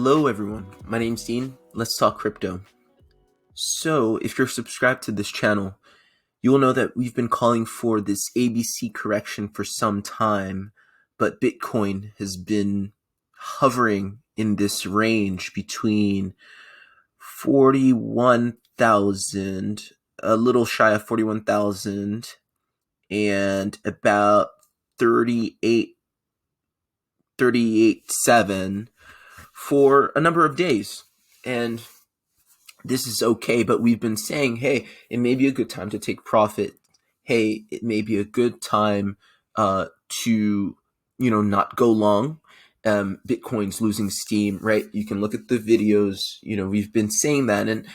Hello everyone, my name's Dean. Let's talk crypto. So if you're subscribed to this channel, you will know that we've been calling for this ABC correction for some time, but Bitcoin has been hovering in this range between 41,000, a little shy of 41,000, and about 38.7 for a number of days. And this is okay, but we've been saying, hey, it may be a good time to take profit. Hey, it may be a good time to, not go long. Bitcoin's losing steam, right? You can look at the videos, we've been saying that. And,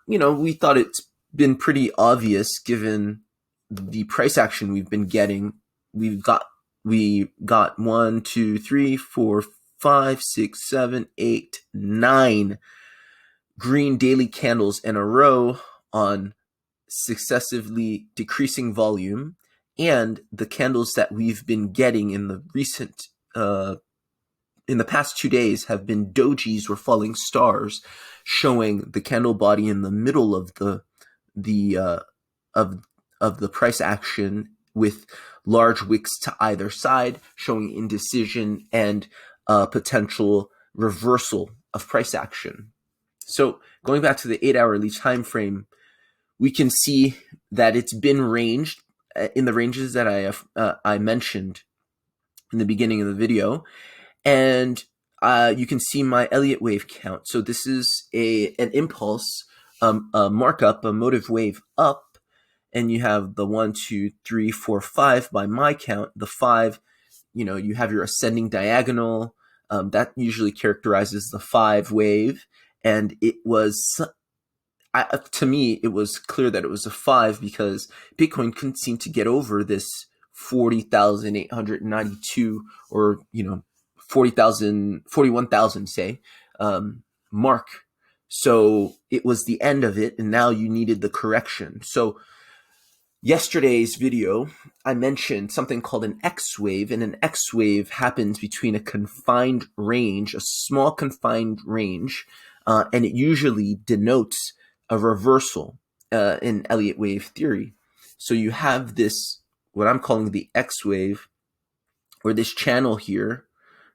we thought it's been pretty obvious given the price action we've been getting. We got 1, 2, 3, 4, 5, 6, 7, 8, 9 green daily candles in a row on successively decreasing volume, and the candles that we've been getting in the past 2 days have been dojis or falling stars, showing the candle body in the middle of the price action with large wicks to either side, showing indecision and potential reversal of price action. So going back to the 8-hourly time frame, we can see that it's been ranged in the ranges that I mentioned in the beginning of the video, and you can see my Elliott wave count. So this is an impulse, a markup, a motive wave up, and you have the 1, 2, 3, 4, 5 by my count. The 5, you have your ascending diagonal. That usually characterizes the 5 wave. And it was, to me, it was clear that it was a 5 because Bitcoin couldn't seem to get over this 40,892 or, 41,000, say, mark. So it was the end of it, and now you needed the correction. So yesterday's video, I mentioned something called an X wave, and an X wave happens between a confined range, a small confined range, and it usually denotes a reversal in Elliott wave theory. So you have this, what I'm calling the X wave, or this channel here,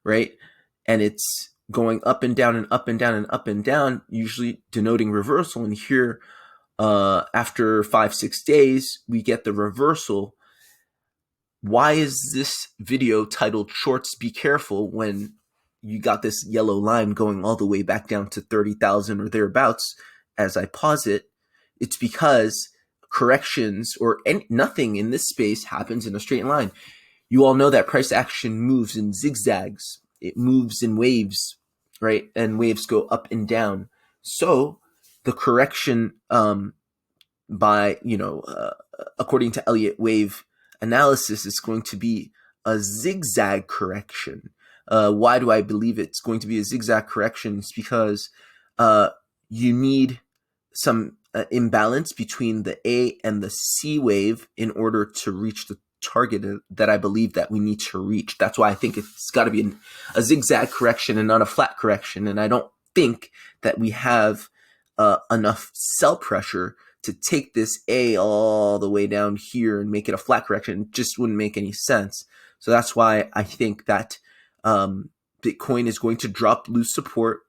right? And it's going up and down and up and down and up and down, usually denoting reversal. And here, after 5-6 days, we get the reversal. Why is this video titled Shorts Be Careful when you got this yellow line going all the way back down to 30,000 or thereabouts as I pause it? It's because corrections or nothing in this space happens in a straight line. You all know that price action moves in zigzags. It moves in waves, right? And waves go up and down. So the correction according to Elliott wave analysis is going to be a zigzag correction. Why do I believe it's going to be a zigzag correction? It's because you need some imbalance between the A and the C wave in order to reach the target that I believe that we need to reach. That's why I think it's got to be a zigzag correction and not a flat correction. And I don't think that we have enough sell pressure to take this A all the way down here and make it a flat correction. It just wouldn't make any sense. So that's why I think that Bitcoin is going to drop loose support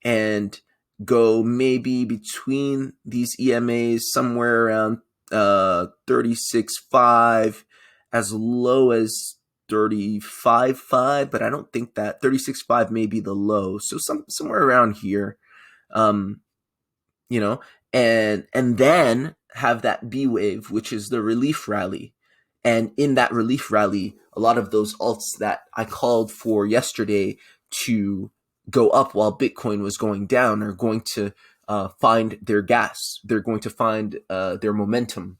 and go maybe between these EMAs somewhere around 36.5 as low as 35.5, but I don't think that 36.5 may be the low. So somewhere around here, and then have that B wave, which is the relief rally. And in that relief rally, a lot of those alts that I called for yesterday to go up while Bitcoin was going down are going to find their gas. They're going to find their momentum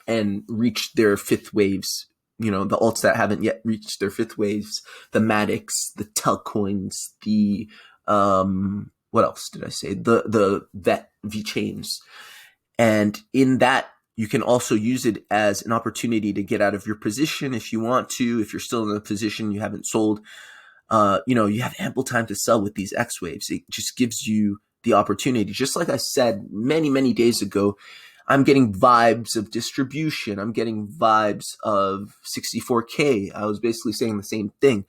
and reach their fifth waves. The alts that haven't yet reached their fifth waves, the Matics, the Altcoins, the what else did I say? The VET V-chains. And in that, you can also use it as an opportunity to get out of your position if you want to, if you're still in a position you haven't sold. you have ample time to sell with these X waves. It just gives you the opportunity. Just like I said many, many days ago, I'm getting vibes of distribution. I'm getting vibes of 64K. I was basically saying the same thing.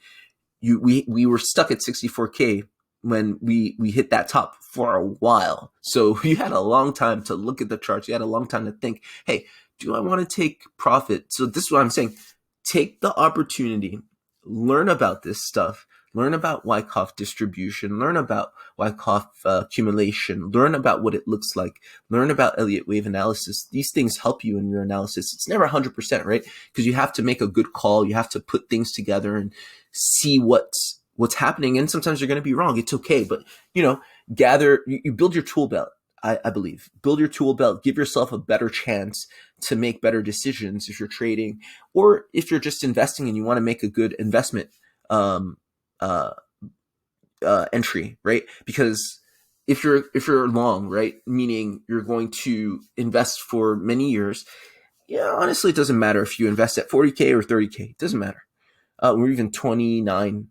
We were stuck at 64K when we hit that top for a while. So you had a long time to look at the charts. You had a long time to think, hey, do I want to take profit? So this is what I'm saying. Take the opportunity, learn about this stuff, learn about Wyckoff distribution, learn about Wyckoff accumulation, learn about what it looks like, learn about Elliott wave analysis. These things help you in your analysis. It's never 100%, right? Because you have to make a good call. You have to put things together and see what's happening. And sometimes you're going to be wrong. It's okay. But, you build your tool belt. I believe. Build your tool belt. Give yourself a better chance to make better decisions if you're trading, or if you're just investing and you want to make a good investment entry, right? Because if you're long, right, meaning you're going to invest for many years, honestly, it doesn't matter if you invest at 40K or 30K. It doesn't matter. Or even 29,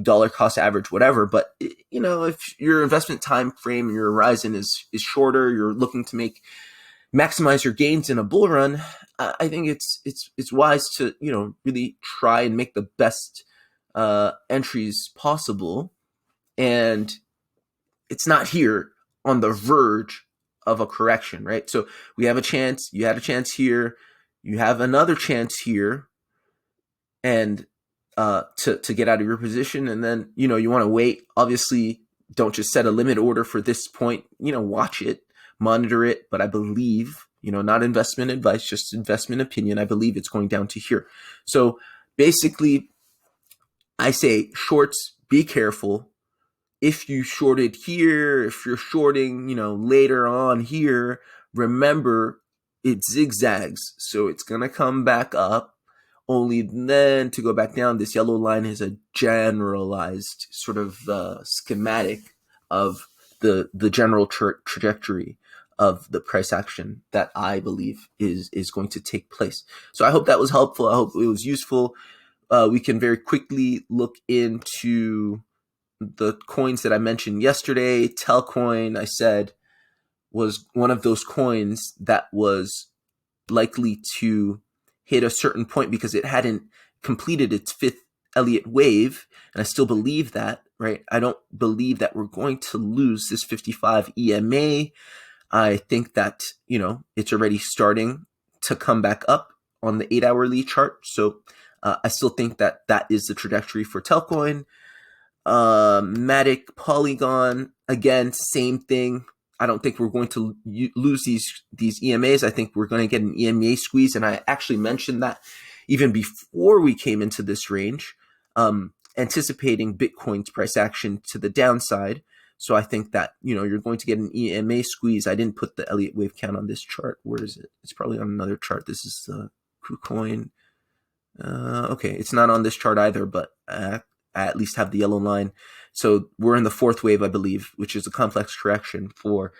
dollar cost average, whatever. But if your investment time frame and your horizon is shorter, you're looking to maximize your gains in a bull run, I think it's wise to really try and make the best entries possible. And it's not here on the verge of a correction, right? So we have a chance. You had a chance here. You have another chance here, and to get out of your position. And then you want to wait. Obviously, don't just set a limit order for this point. Watch it, monitor it. But I believe, not investment advice, just investment opinion, I believe it's going down to here. So basically, I say shorts, be careful. If you shorted here, if you're shorting, later on here, remember it zigzags. So it's going to come back up, only then to go back down. This yellow line is a generalized sort of schematic of the general trajectory of the price action that I believe is going to take place. So I hope that was helpful. I hope it was useful. We can very quickly look into the coins that I mentioned yesterday. Telcoin, I said, was one of those coins that was likely to hit a certain point because it hadn't completed its fifth Elliott wave. And I still believe that, right? I don't believe that we're going to lose this 55 EMA. I think that, it's already starting to come back up on the 8-hourly chart. So I still think that is the trajectory for Telcoin. Matic, Polygon, again, same thing. I don't think we're going to lose these EMAs. I think we're going to get an EMA squeeze. And I actually mentioned that even before we came into this range, anticipating Bitcoin's price action to the downside. So I think that, you're going to get an EMA squeeze. I didn't put the Elliott wave count on this chart. Where is it? It's probably on another chart. This is the KuCoin. Okay, it's not on this chart either, but I at least have the yellow line. So we're in the fourth wave, I believe, which is a complex correction for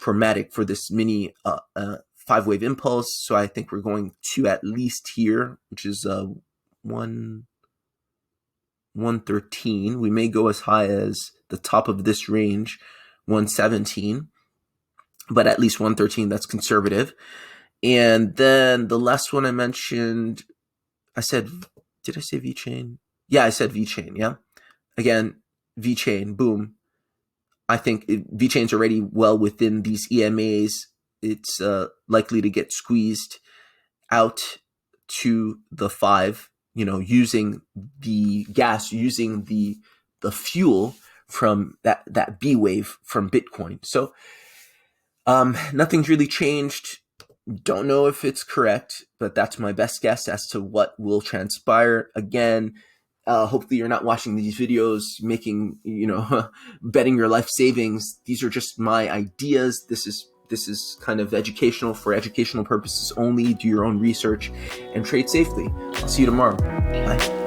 Matic for this mini 5-wave impulse. So I think we're going to at least here, which is 113. We may go as high as the top of this range, 117, but at least 113, that's conservative. And then the last one I mentioned, did I say VeChain? Yeah, I said VeChain, yeah. Again, VeChain, boom. I think VeChain's already well within these EMAs. It's likely to get squeezed out to the 5, using the gas, using the fuel from that B wave from Bitcoin. So nothing's really changed. Don't know if it's correct, but that's my best guess as to what will transpire. Again, hopefully you're not watching these videos making, betting your life savings. These are just my ideas. This is kind of educational, for educational purposes only. Do your own research and trade safely. I'll see you tomorrow. Bye.